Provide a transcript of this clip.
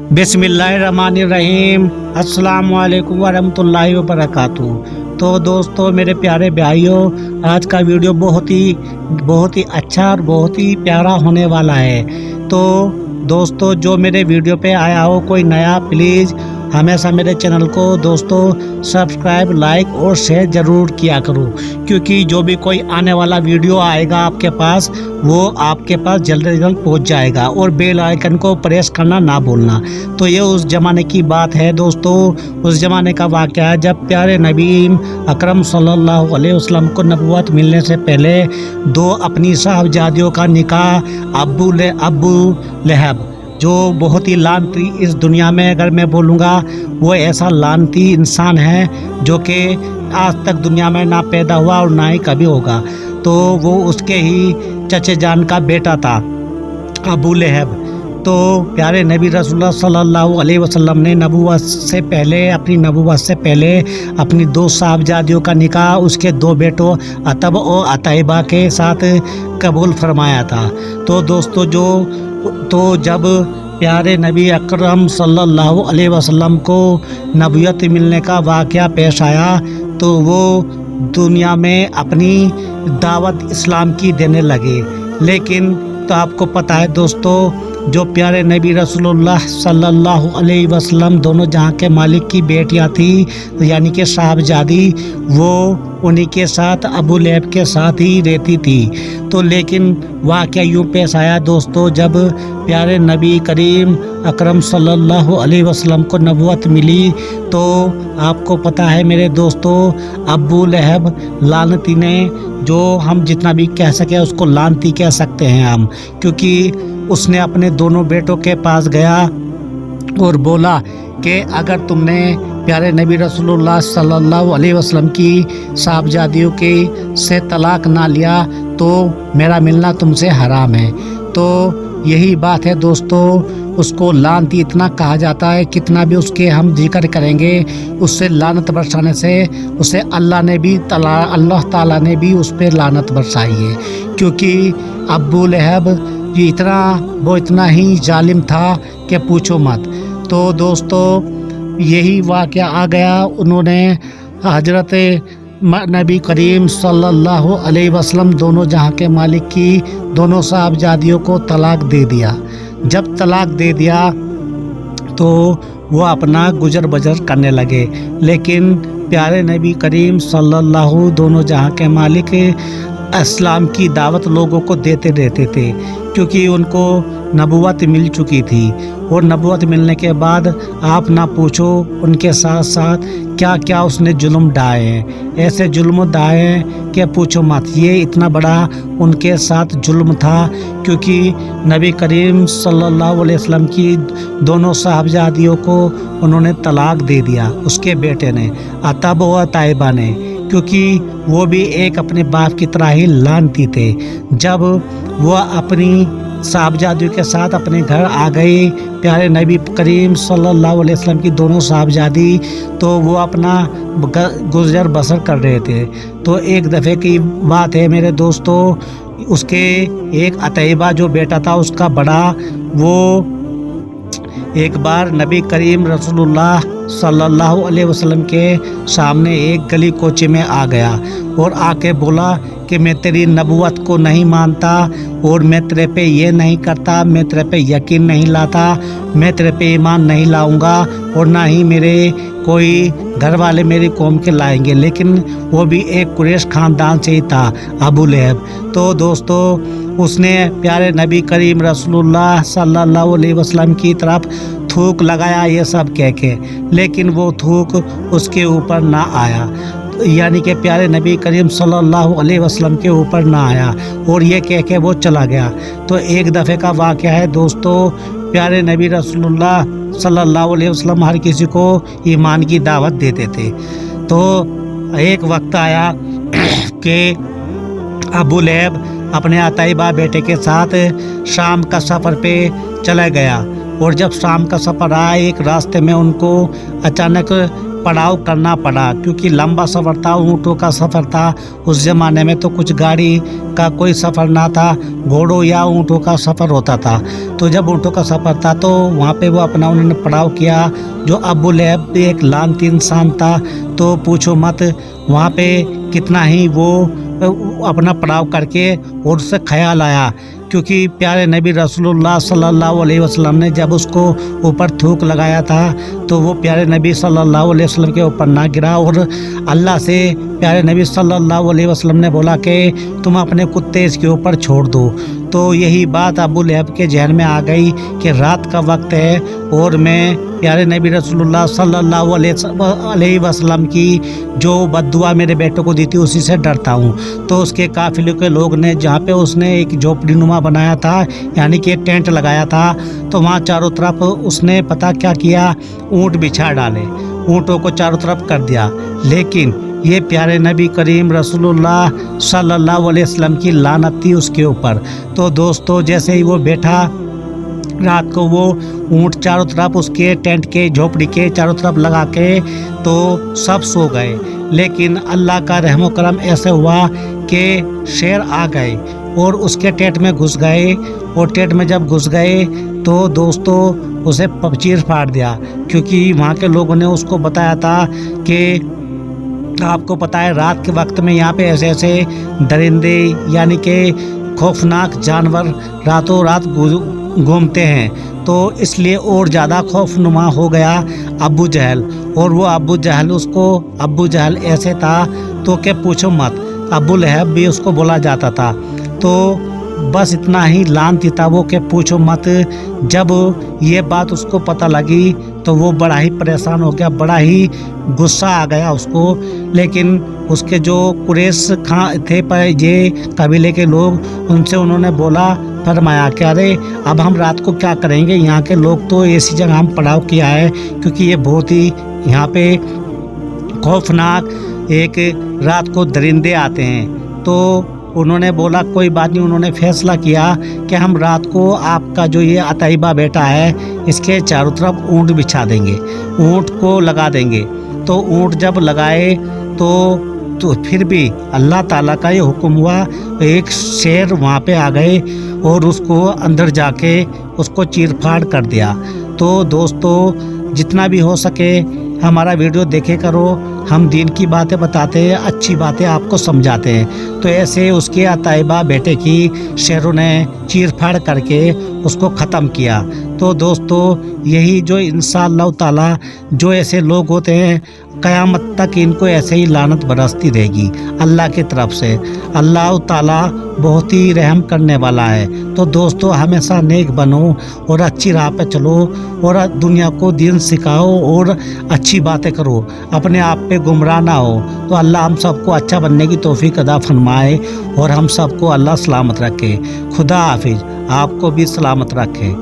बिस्मिल्लाहिर्रहमानिर्रहीम। अस्सलाम वालेकुम वरहमतुल्लाहि वबरकातुहू। तो दोस्तों, मेरे प्यारे भाइयों, आज का वीडियो बहुत ही अच्छा और बहुत ही प्यारा होने वाला है। तो दोस्तों, जो मेरे वीडियो पे आया हो कोई नया, प्लीज़ हमेशा मेरे चैनल को दोस्तों सब्सक्राइब, लाइक और शेयर ज़रूर किया करो, क्योंकि जो भी कोई आने वाला वीडियो आएगा आपके पास, वो आपके पास जल्द से जल्द पहुंच जाएगा। और बेल आइकन को प्रेस करना ना भूलना। तो ये उस ज़माने की बात है दोस्तों, उस ज़माने का वाक़या है जब प्यारे नबी अकरम सल्लल्लाहु अलैहि वसल्लम को नबूवत मिलने से पहले दो अपनी साहबजादियों का निकाह अब्बू लहब, जो बहुत ही लानती इस दुनिया में, अगर मैं बोलूँगा, वो ऐसा लानती इंसान है जो कि आज तक दुनिया में ना पैदा हुआ और ना ही कभी होगा। तो वो उसके ही चचे जान का बेटा था, अबू लहब। तो प्यारे नबी रसूलुल्लाह सल्लल्लाहु अलैहि वसल्लम ने अपनी नबूवत से पहले अपनी दो साहबजादियों का निकाह उसके दो बेटों अतब और अतैबा के साथ कबूल फरमाया था। तो दोस्तों, जब प्यारे नबी अकरम सल्लल्लाहु अलैहि वसल्लम को नबूवत मिलने का वाक़या पेश आया, तो वो दुनिया में अपनी दावत इस्लाम की देने लगे। लेकिन तो आपको पता है दोस्तों, जो प्यारे नबी रसूलुल्लाह सल्लल्लाहु अलैहि वसल्लम दोनों जहां के मालिक की बेटियां थी, यानी कि साहबजादी, वो उन्हीं के साथ अबू लहब के साथ ही रहती थी। तो लेकिन वाक़या यूँ पेश आया दोस्तों, जब प्यारे नबी करीम अकरम सल्लल्लाहु अलैहि वसल्लम को नबूवत मिली, तो आपको पता है मेरे दोस्तों, अबू लहब लानती ने, जो हम जितना भी कह सके उसको लानती कह सकते हैं हम, क्योंकि उसने अपने दोनों बेटों के पास गया और बोला कि अगर तुमने प्यारे नबी रसूलुल्लाह सल्लल्लाहु अलैहि वसल्लम की साहबजादियों के से तलाक ना लिया तो मेरा मिलना तुमसे हराम है। तो यही बात है दोस्तों, उसको लानती इतना कहा जाता है, कितना भी उसके हम जिक्र करेंगे, उससे लानत बरसाने से उसे अल्लाह ताला ने भी उस पर लानत बरसाई है, क्योंकि अबू लहब वो इतना ही जालिम था कि पूछो मत। तो दोस्तों, यही वाक़या आ गया, उन्होंने हजरत नबी करीम सल्लल्लाहु अलैहि वसल्लम दोनों जहां के मालिक की दोनों साहबजादियों को तलाक दे दिया। जब तलाक दे दिया तो वो अपना गुजर बजर करने लगे। लेकिन प्यारे नबी करीम सल्लल्लाहु दोनों जहां के मालिक इस्लाम की दावत लोगों को देते रहते थे, क्योंकि उनको नबूवत मिल चुकी थी। और नबूवत मिलने के बाद आप ना पूछो उनके साथ साथ क्या क्या उसने जुल्म ढाए हैं, ऐसे जुल्म ढाए हैं कि पूछो मत। ये इतना बड़ा उनके साथ जुल्म था, क्योंकि नबी करीम सल्लल्लाहु अलैहि वसल्लम की दोनों साहबजादियों को उन्होंने तलाक दे दिया, उसके बेटे ने, अतब व तैबा ने, क्योंकि वो भी एक अपने बाप की तरह ही लानती थे। जब वो अपनी साहबजादियों के साथ अपने घर आ गई, प्यारे नबी करीम सल्लल्लाहु अलैहि वसल्लम की दोनों साहबजादी, तो वो अपना गुजर बसर कर रहे थे। तो एक दफ़े की बात है मेरे दोस्तों, उसके एक अतैबा जो बेटा था उसका बड़ा, वो एक बार नबी करीम रसूलुल्लाह सल्लल्लाहु अलैहि वसल्लम के सामने एक गली कोचे में आ गया और आके बोला कि मैं तेरी नबूवत को नहीं मानता, और मैं तेरे पे ये नहीं करता, मैं तेरे पे यकीन नहीं लाता, मैं तेरे पे ईमान नहीं लाऊंगा, और ना ही मेरे कोई घर वाले मेरी कौम के लाएंगे। लेकिन वो भी एक कुरैश ख़ानदान से ही था, अबू लहब। तो दोस्तों, उसने प्यारे नबी करीम रसूलुल्लाह सल्लल्लाहु अलैहि वसल्लम की तरफ थूक लगाया, ये सब कह के, लेकिन वो थूक उसके ऊपर ना आया, यानी कि प्यारे नबी करीम सल्लल्लाहु अलैहि वसल्लम के ऊपर ना आया, और ये कह के वो चला गया। तो एक दफ़े का वाक़या है दोस्तों, प्यारे नबी रसूलुल्लाह सल्लल्लाहु अलैहि वसल्लम हर किसी को ईमान की दावत देते थे। तो एक वक्त आया कि अबू लहब अपने अतैबा बेटे के साथ शाम का सफ़र पे चला गया, और जब शाम का सफ़र आया, एक रास्ते में उनको अचानक पड़ाव करना पड़ा, क्योंकि लंबा सफ़र था, ऊँटों का सफ़र था। उस ज़माने में तो कुछ गाड़ी का कोई सफ़र ना था, घोड़ों या ऊँटों का सफ़र होता था। तो जब ऊँटों का सफ़र था तो वहाँ पे वो अपना उन्होंने पड़ाव किया। जो अबू लहब भी एक लानती इंसान था, तो पूछो मत वहाँ पे कितना ही वो अपना पड़ाव करके और उससे ख्याल आया, क्योंकि प्यारे नबी रसूलुल्लाह सल्लल्लाहु अलैहि वसल्लम ने जब उसको ऊपर थूक लगाया था तो वो प्यारे नबी सल्लल्लाहु अलैहि वसल्लम के ऊपर ना गिरा, और अल्लाह से प्यारे नबी सल्लल्लाहु अलैहि वसल्लम ने बोला कि तुम अपने कुत्ते इसके ऊपर छोड़ दो। तो यही बात अबू लहब के जहन में आ गई कि रात का वक्त है और मैं प्यारे नबी रसूलुल्लाह सल्लल्लाहु अलैहि वसल्लम की जो बद्दुआ मेरे बेटे को दी थी उसी से डरता हूँ। तो उसके काफिले के लोग ने, जहाँ पे उसने एक झोपड़ी नुमा बनाया था, यानी कि एक टेंट लगाया था, तो वहाँ चारों तरफ उसने पता क्या किया, ऊँट बिछा डाले, ऊँटों को चारों तरफ कर दिया। लेकिन ये प्यारे नबी करीम रसूलुल्लाह सल्लल्लाहु अलैहि वसल्लम की लानत थी उसके ऊपर। तो दोस्तों जैसे ही वो बैठा, रात को वो ऊँट चारों तरफ उसके टेंट के झोपड़ी के चारों तरफ लगा के तो सब सो गए। लेकिन अल्लाह का रहम करम ऐसे हुआ कि शेर आ गए और उसके टेंट में घुस गए, और टेंट में जब घुस गए तो दोस्तों उसे चीर फाड़ दिया, क्योंकि वहाँ के लोगों ने उसको बताया था कि आपको पता है रात के वक्त में यहाँ पे ऐसे ऐसे दरिंदे यानी कि खौफनाक जानवर रातों रात घूमते हैं। तो इसलिए और ज़्यादा खौफनुमा हो गया अबू जहल, और वो अबू जहल उसको अबू जहल ऐसे था तो क्या पूछो मत, अबू लहब भी उसको बोला जाता था। तो बस इतना ही लानती था वो कि पूछो मत। जब ये बात उसको पता लगी तो वो बड़ा ही परेशान हो गया, बड़ा ही गुस्सा आ गया उसको। लेकिन उसके जो कुरैश खां थे पर ये कबीले के लोग, उनसे उन्होंने बोला, फरमाया कि अरे अब हम रात को क्या करेंगे, यहाँ के लोग तो ऐसी जगह हम पड़ाव किया है, क्योंकि ये बहुत ही यहाँ पे खौफनाक एक रात को दरिंदे आते हैं। तो उन्होंने बोला कोई बात नहीं। उन्होंने फैसला किया कि हम रात को आपका जो ये अतैबा बेटा है इसके चारों तरफ ऊँट बिछा देंगे, ऊँट को लगा देंगे। तो ऊँट जब लगाए तो फिर भी अल्लाह ताला का ये हुक्म हुआ, एक शेर वहाँ पे आ गए और उसको अंदर जाके उसको चीर फाड़ कर दिया। तो दोस्तों जितना भी हो सके हमारा वीडियो देखे करो, हम दीन की बातें बताते हैं, अच्छी बातें आपको समझाते हैं। तो ऐसे उसके अतैबा बेटे की शेरों ने चीर फाड़ करके उसको ख़त्म किया। तो दोस्तों यही जो इंशाअल्लाह ताला जो ऐसे लोग होते हैं क़यामत तक इनको ऐसे ही लानत बरसती रहेगी अल्लाह की तरफ से। अल्लाह ताला बहुत ही रहम करने वाला है। तो दोस्तों हमेशा नेक बनो और अच्छी राह पे चलो और दुनिया को दीन सिखाओ और अच्छी बातें करो, अपने आप पे गुमराह ना हो। तो अल्लाह हम सबको अच्छा बनने की तौफीक अदा फरमाए और हम सबको अल्लाह सलामत रखे। खुदा हाफिज, आपको भी सलामत रखे।